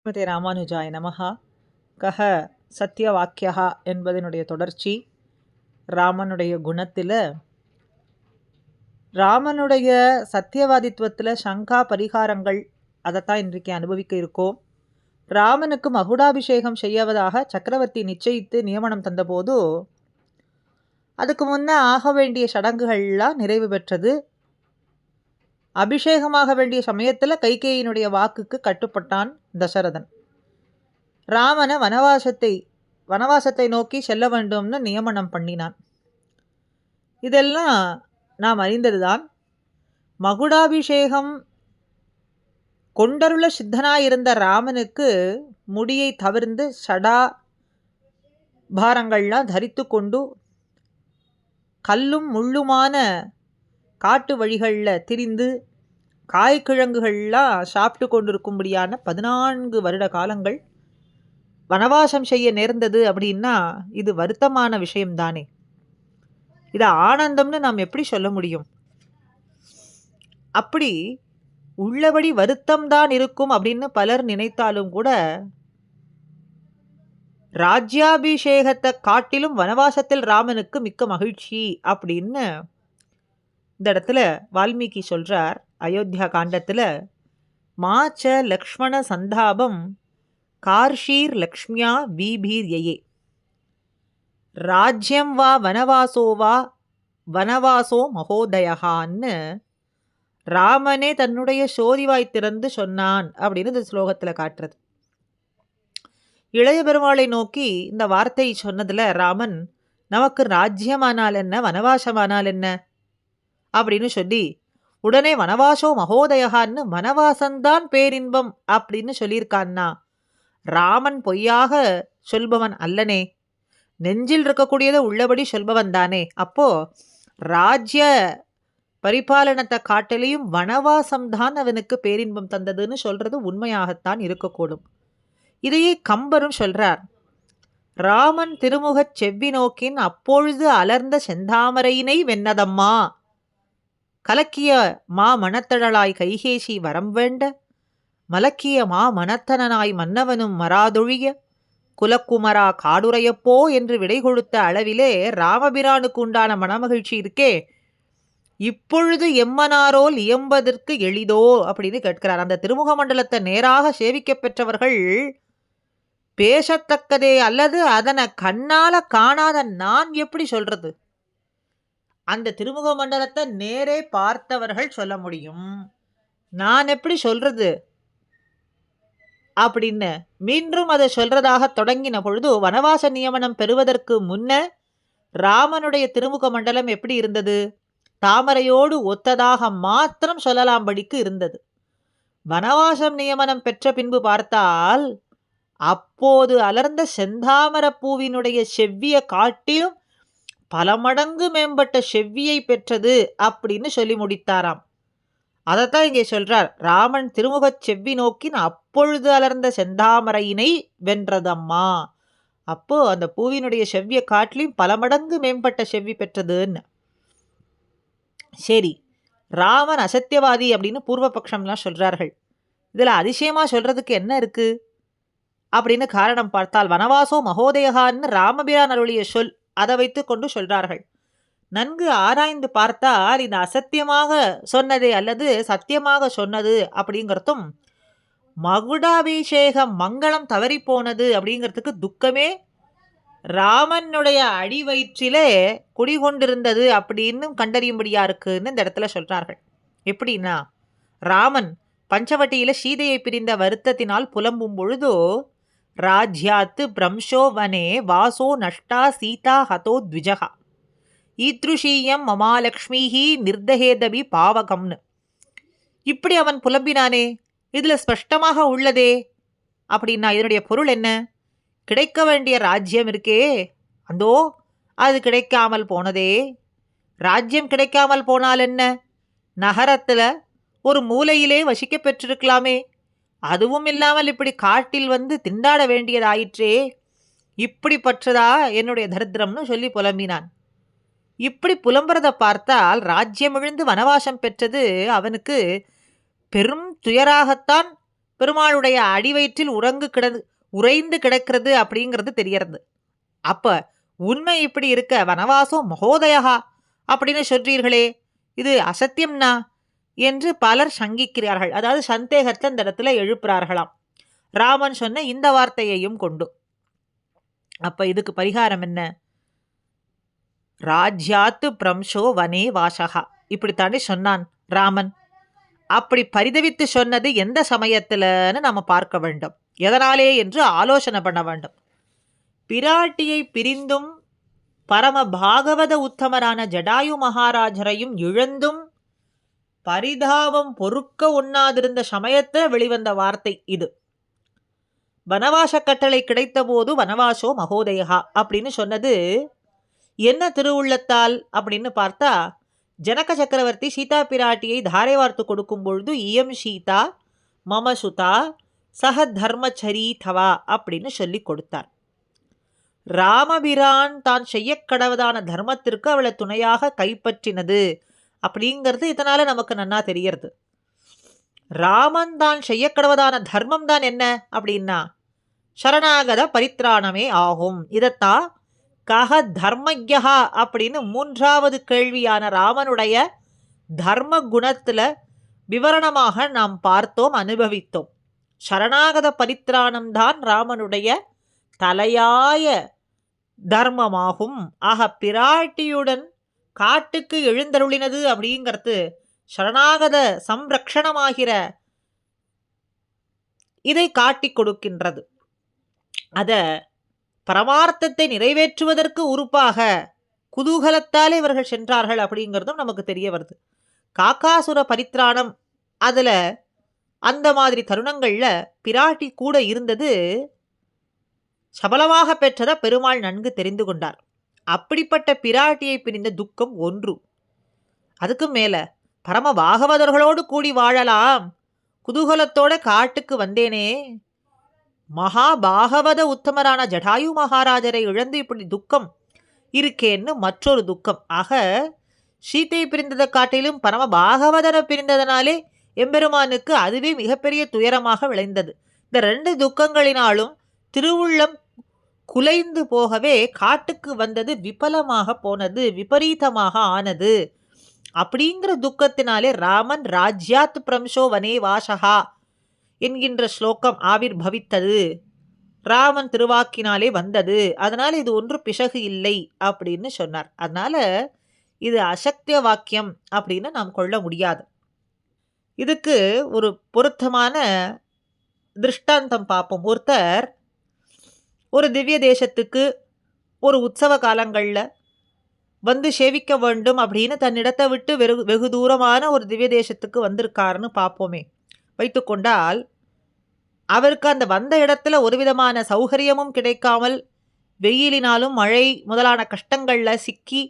ஸ்ரீமதே ராமானுஜாய நமஹா. கஹ சத்யவாக்கியா என்பதனுடைய தொடர்ச்சி. ராமனுடைய குணத்தில், ராமனுடைய சத்தியவாதித்துவத்தில் சங்கா பரிகாரங்கள், அதைத்தான் இன்றைக்கு அனுபவிக்க இருக்கோம். ராமனுக்கு மகுடாபிஷேகம் செய்வதாக சக்கரவர்த்தி நிச்சயித்து நியமனம் தந்தபோது அதுக்கு முன்னே ஆக வேண்டிய சடங்குகள்லாம் நிறைவு பெற்றது. அபிஷேகமாக வேண்டிய சமயத்தில் கைகேயினுடைய வாக்குக்கு கட்டுப்பட்டான் தசரதன். ராமனை வனவாசத்தை நோக்கி செல்ல வேண்டும்னு நியமனம் பண்ணினான். இதெல்லாம் நாம் அறிந்ததுதான். மகுடாபிஷேகம் கொண்டருள சித்தனாயிருந்த ராமனுக்கு முடியை தவிர்ந்து சடா பாரங்கள்லாம் தரித்து கொண்டு கல்லும் முள்ளுமான காட்டு வழிகளில் திரிந்து காய்கிழங்குகள்லாம் சாப்பிட்டு கொண்டிருக்கும்படியான 14 வருட காலங்கள் வனவாசம் செய்ய நேர்ந்தது. அப்படின்னா இது வருத்தமான விஷயம்தானே. இது ஆனந்தம்னு நாம் எப்படி சொல்ல முடியும்? அப்படி உள்ளபடி வருத்தம்தான் இருக்கும் அப்படின்னு பலர் நினைத்தாலும் கூட, ராஜ்யாபிஷேகத்தை காட்டிலும் வனவாசத்தில் ராமனுக்கு மிக்க மகிழ்ச்சி அப்படின்னு இந்த இடத்துல வால்மீகி சொல்றார். அயோத்தியா காண்டத்தில் மாச்ச லக்ஷ்மண சந்தாபம் கார்ஷீர் லக்ஷ்மியா வீபீர்யே ராஜ்யம் வா வனவாசோ மகோதயான்னு ராமனே தன்னுடைய சோதிவாய் திறந்து சொன்னான் அப்படின்னு இந்த ஸ்லோகத்தில் காட்டுறது. இளைய பெருமாளை நோக்கி இந்த வார்த்தை சொன்னதில் ராமன், நமக்கு ராஜ்யமானால் என்ன, வனவாசமானால் என்ன அப்படின்னு சொல்லி உடனே வனவாசோ மகோதயான்னு வனவாசந்தான் பேரின்பம் அப்படின்னு சொல்லியிருக்கான்னா ராமன் பொய்யாக சொல்பவன் அல்லனே, நெஞ்சில் இருக்கக்கூடியதை உள்ளபடி சொல்பவன் தானே. அப்போ ராஜ்ய பரிபாலனத்தை காட்டிலையும் வனவாசம்தான் அவனுக்கு பேரின்பம் தந்ததுன்னு சொல்றது உண்மையாகத்தான் இருக்கக்கூடும். இதையே கம்பரும் சொல்றார். ராமன் திருமுகச் செவ்வி நோக்கின் அப்பொழுது அலர்ந்த செந்தாமரையினை வெண்ணதம்மா கலக்கிய மா மணத்தழலாய் கைகேசி வரம் வேண்ட மலக்கிய மா மணத்தனாய் மன்னவனும் மராதொழிய குலக்குமரா காடுரையப்போ என்று விடை கொடுத்த அளவிலே ராமபிரானுக்கு உண்டான மனமகிழ்ச்சி இருக்கே, இப்பொழுது எம்மனாரோல் இயம்பதற்கு எளிதோ அப்படின்னு கேட்கிறார். அந்த திருமுக மண்டலத்தை நேராக சேவிக்க பெற்றவர்கள் பேசத்தக்கதே, அல்லது அதனை கண்ணால காணாத நான் எப்படி சொல்றது? அந்த திருமுக மண்டலத்தை நேரே பார்த்தவர்கள் சொல்ல முடியும், நான் எப்படி சொல்றது அப்படின்னு மீண்டும் அதை சொல்றதாக தொடங்கின பொழுது, வனவாச நியமனம் பெறுவதற்கு முன்ன ராமனுடைய திருமுக மண்டலம் எப்படி இருந்தது? தாமரையோடு ஒத்ததாக மாத்திரம் சொல்லலாம்படிக்கு இருந்தது. வனவாசம் நியமனம் பெற்ற பின்பு பார்த்தால் அப்போது அலர்ந்த செந்தாமரப்பூவினுடைய செவ்விய காட்டிலும் பல மடங்கு மேம்பட்ட செவ்வியை பெற்றது அப்படின்னு சொல்லி முடித்தாராம். அதைத்தான் இங்கே சொல்றார். ராமன் திருமுகச் செவ்வி நோக்கின் அப்பொழுது அலர்ந்த செந்தாமரையினை வென்றதம்மா. அப்போ அந்த பூவினுடைய செவ்விய காட்டிலும் பல மடங்கு மேம்பட்ட செவ்வி பெற்றதுன்னு. சரி, ராமன் அசத்தியவாதி அப்படின்னு பூர்வபக்ஷம்லாம் சொல்றார்கள். இதில் அதிசயமா சொல்றதுக்கு என்ன இருக்கு அப்படின்னு காரணம் பார்த்தால், வனவாசோ மகோதயான்னு ராமபிரான் அருளிய சொல், அதை வைத்து கொண்டு சொல்றார்கள். நன்கு ஆராய்ந்து பார்த்தால் இந்த அசத்தியமாக சொன்னதே அல்லது சத்தியமாக சொன்னது அப்படிங்கிறதும், மகுடாபிஷேக மங்களம் தவறி போனது அப்படிங்கிறதுக்கு துக்கமே ராமனுடைய அடி வயிற்றிலே குடிகொண்டிருந்தது அப்படின்னு கண்டறியும்படியா இருக்குன்னு இந்த இடத்துல சொல்றார்கள். எப்படின்னா, ராமன் பஞ்சவட்டியில சீதையை பிரிந்த வருத்தத்தினால் புலம்பும் பொழுதோ, ராஜ்யாத்து பிரம்சோ வனே வாசோ நஷ்டா சீதா ஹதோ த்விஜகா ஈத்ருஷீயம் மமாலக்ஷ்மிஹி நிர்தஹேதபி பாவகம்னு இப்படி அவன் புலம்பினானே. இதுல ஸ்பஷ்டமாக உள்ளதே அப்படின்னா இதனுடைய பொருள் என்ன? கிடைக்க வேண்டிய ராஜ்யம் இருக்கே, அந்தோ அது கிடைக்காமல் போனதே. ராஜ்யம் கிடைக்காமல் போனால் என்ன, நகரத்துல ஒரு மூலையிலே வசிக்க பெற்றிருக்கலாமே, அதுவும் இல்லாமல் இப்படி காட்டில் வந்து திண்டாட வேண்டியதாயிற்றே, இப்படி பற்றதா என்னுடைய தரித்திரம்னு சொல்லி புலம்பினான். இப்படி புலம்புறதை பார்த்தால் ராஜ்யம் இழந்து வனவாசம் பெற்றது அவனுக்கு பெரும் துயராகத்தான் பெருமாளுடைய அடிவயிற்றில் உறைந்து கிடக்கிறது அப்படிங்கிறது தெரியறது. அப்ப உண்மை இப்படி இருக்க வனவாசம் மகோதயா அப்படின்னு சொல்றீர்களே, இது அசத்தியம்னா என்று பலர் சங்கிக்கிறார்கள். அதாவது சந்தேகத்தை இந்த இடத்துல எழுப்புறார்களாம் ராமன் சொன்ன இந்த வார்த்தையையும் கொண்டு. அப்ப இதுக்கு பரிகாரம் என்ன? ராஜ்யாத்து பிரம்சோ வனே வாசகா இப்படித்தானே சொன்னான் ராமன். அப்படி பரிதவித்து சொன்னது எந்த சமயத்தில்னு நம்ம பார்க்க வேண்டும். எதனாலே என்று ஆலோசனை பண்ண வேண்டும். பிராட்டியை பிரிந்தும் பரம பாகவத உத்தமரான ஜடாயு மகாராஜரையும் இழந்தும் பரிதாபம் பொறுக்க உண்ணாதிருந்த சமயத்தில் வெளிவந்த வார்த்தை இது. வனவாச கட்டளை கிடைத்த போது வனவாசோ மகோதயா அப்படின்னு சொன்னது என்ன திருவுள்ளத்தால் அப்படின்னு பார்த்தா, ஜனக சக்கரவர்த்தி சீதா பிராட்டியை தாரை வார்த்து கொடுக்கும் பொழுது இயம் சீதா மமசுதா சக தர்மச்சரி தவா அப்படின்னு சொல்லி கொடுத்தார். ராமபிரான் தான் செய்ய கடவதான தர்மத்திற்கு அவளை துணையாக கைப்பற்றினது அப்படிங்கிறது இதனால நமக்கு நன்னா தெரியறது. ராமன் தான் செய்ய கடவதான தர்மம் தான் என்ன அப்படின்னா சரணாகத பரித்ராணமே ஆகும். இதத்தான் கஹ தர்மஜா அப்படின்னு மூன்றாவது கேள்வியான ராமனுடைய தர்ம குணத்துல விவரணமாக நாம் பார்த்தோம், அனுபவித்தோம். சரணாகத பரித்ராணம்தான் ராமனுடைய தலையாய தர்மமாகும். ஆக பிராட்டியுடன் காட்டுக்கு எழுந்தருளினது அப்படிங்கிறது சரணாகத சம்ரக்ஷணமாகிற இதை காட்டி கொடுக்கின்றது. அத பரமார்த்தத்தை நிறைவேற்றுவதற்கு உறுப்பாக குதூகலத்தாலே இவர்கள் சென்றார்கள் அப்படிங்கிறதும் நமக்கு தெரிய வருது. காக்காசுர பரித்ராணம் அதில் அந்த மாதிரி தருணங்களில் பிராட்டி கூட இருந்தது சபலமாக பெற்றதை பெருமாள் நன்கு தெரிந்து கொண்டார். அப்படிப்பட்ட பிராட்டியை பிரிந்த துக்கம் ஒன்று. அதுக்கு மேலே பரம பாகவதர்களோடு கூடி வாழலாம், குதூகலத்தோட காட்டுக்கு வந்தேனே, மகாபாகவத உத்தமரான ஜடாயு மகாராஜரை இழந்து இப்படி துக்கம் இருக்கேன்னு மற்றொரு துக்கம். ஆக சீத்தை பிரிந்ததை காட்டிலும் பரம பாகவதனை பிரிந்ததனாலே எம்பெருமானுக்கு அதுவே மிகப்பெரிய துயரமாக விளைந்தது. இந்த ரெண்டு துக்கங்களினாலும் திருவுள்ளம் குலைந்து போகவே காட்டுக்கு வந்தது விபலமாக போனது, விபரீதமாக ஆனது. அப்படிங்கிற துக்கத்தினாலே ராமன் ராஜ்யாத் பிரம்சோ வனே வாசகா என்கின்ற ஸ்லோகம் ஆவிர் பவித்தது. ராமன் திருவாக்கினாலே வந்தது, அதனால் இது ஒன்று பிசகு இல்லை அப்படின்னு சொன்னார். அதனால இது அசக்திய வாக்கியம் அப்படின்னு நாம் கொள்ள முடியாது. இதுக்கு ஒரு பொருத்தமான திருஷ்டாந்தம் பார்ப்போம். ஒருத்தர் ஒரு திவ்ய தேசத்துக்கு ஒரு உற்சவ காலங்களில் வந்து சேவிக்க வேண்டும் அப்படின்னு தன்னிடத்தை விட்டு வெகு தூரமான ஒரு திவ்ய தேசத்துக்கு வந்திருக்காருன்னு பார்ப்போமே. வைத்து கொண்டால் அவருக்கு அந்த வந்த இடத்துல ஒரு விதமான சௌகரியமும் கிடைக்காமல் வெயிலினாலும் மழை முதலான கஷ்டங்களில் சிக்கி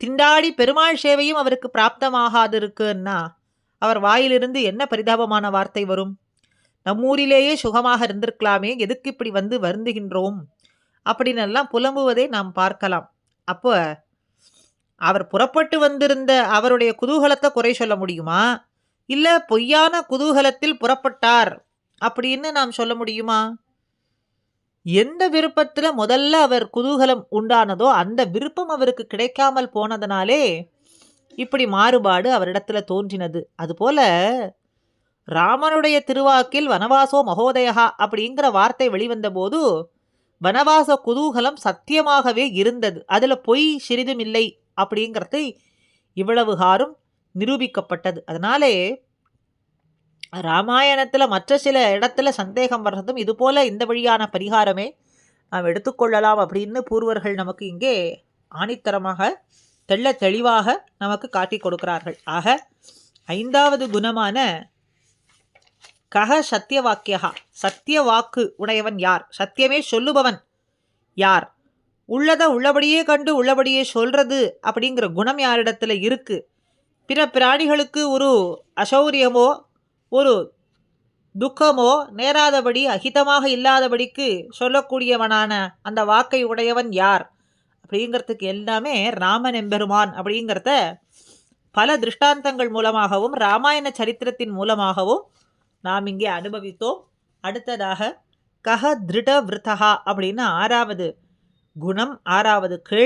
திண்டாடி பெருமாள் சேவையும் அவருக்கு பிராப்தமாகாது இருக்குன்னா அவர் வாயிலிருந்து என்ன பரிதாபமான வார்த்தை வரும்? நம்மூரிலேயே சுகமாக இருந்திருக்கலாமே, எதுக்கு இப்படி வந்து வருந்துகின்றோம் அப்படின்னு எல்லாம் புலம்புவதை நாம் பார்க்கலாம். அப்போ அவர் புறப்பட்டு வந்திருந்த அவருடைய குதூகலத்தை குறை சொல்ல முடியுமா? இல்லை பொய்யான குதூகலத்தில் புறப்பட்டார் அப்படின்னு நாம் சொல்ல முடியுமா? எந்த விருப்பத்தில் முதல்ல அவர் குதூகலம் உண்டானதோ அந்த விருப்பம் அவருக்கு கிடைக்காமல் போனதனாலே இப்படி மாறுபாடு அவரிடத்துல தோன்றினது. அதுபோல ராமனுடைய திருவாக்கில் வனவாசோ மகோதயா அப்படிங்கிற வார்த்தை வெளிவந்த போது வனவாச குதூகலம் சத்தியமாகவே இருந்தது, அதில் பொய் சிறிதும் இல்லை அப்படிங்கிறது இவ்வளவு காரும் நிரூபிக்கப்பட்டது. அதனாலே ராமாயணத்தில் மற்ற சில இடத்துல சந்தேகம் வர்றதும் இதுபோல இந்த வழியான பரிகாரமே நாம் எடுத்துக்கொள்ளலாம் அப்படின்னு பூர்வர்கள் நமக்கு இங்கே ஆணித்தரமாக தெளிவாக நமக்கு காட்டி கொடுக்கிறார்கள். ஆக ஐந்தாவது குணமான கஹ சத்திய வாக்கியா, சத்திய வாக்கு உடையவன் யார், சத்தியமே சொல்லுபவன் யார், உள்ளதை உள்ளபடியே கண்டு உள்ளபடியே சொல்றது அப்படிங்கிற குணம் யாரிடத்துல இருக்கு, பிற பிராணிகளுக்கு ஒரு அசௌரியமோ ஒரு துக்கமோ நேராதபடி அஹிதமாக இல்லாதபடிக்கு சொல்லக்கூடியவனான அந்த வாக்கை உடையவன் யார் அப்படிங்கிறதுக்கு எல்லாமே ராமன் எம்பெருமான் அப்படிங்கிறத பல திருஷ்டாந்தங்கள் மூலமாகவும் ராமாயண சரித்திரத்தின் மூலமாகவும் நாம் இங்கே அனுபவித்தோம். அடுத்ததாக கஹ திருட விருத்தகா அப்படின்னு 6வது குணம், 6வது கேள்வி.